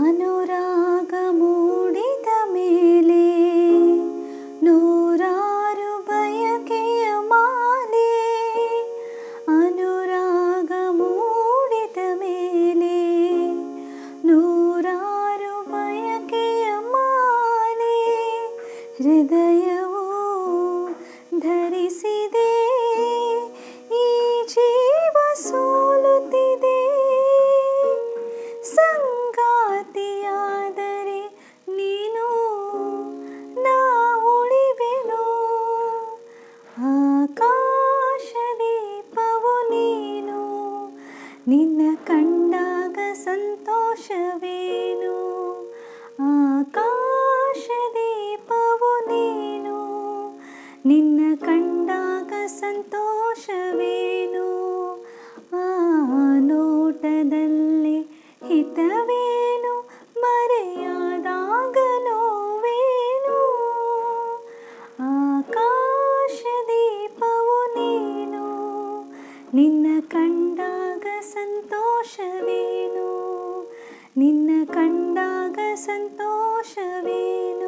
ಅನುರಾಗ ಮೂಡಿದ ಮೇಲೆ ನೂರಾರು ಬಯಕೆಯ ಮಾಲೆ. ಅನುರಾಗ ಮೂಡಿದ ಮೇಲೆ ನೂರಾರು ಬಯಕೆಯ ಮಾಲೆ. ಹೃದಯವು ಧರಿಸಿದೆ ಈ ಜೀವ ಸೋಲುತ್ತಿದೆ. ಸಂಗಾತಿಯಾದರೆ ನೀನು ನಾ ಉಳಿವೆನು. ಆಕಾಶ ದೀಪವು ನೀನು, ನಿನ್ನ ಕಂಡಾಗ ಸಂತೋಷವೇನು. ಆಕಾಶ ದೀಪವು ನೀನು, ನಿನ್ನ ಕಂಡಾಗ ಸಂತೋಷವೇನು. ಆ ನೋಟದಲ್ಲಿ ಹಿತವೇನು, ಮರೆಯಾದಾಗ ನೋವೇನು. ಆಕಾಶ ದೀಪವು ನೀನು, ನಿನ್ನ ಕಂಡಾಗ ಸಂತೋಷವೇನು. ನಿನ್ನ ಕಂಡಾಗ ಸಂತೋಷವೇನು.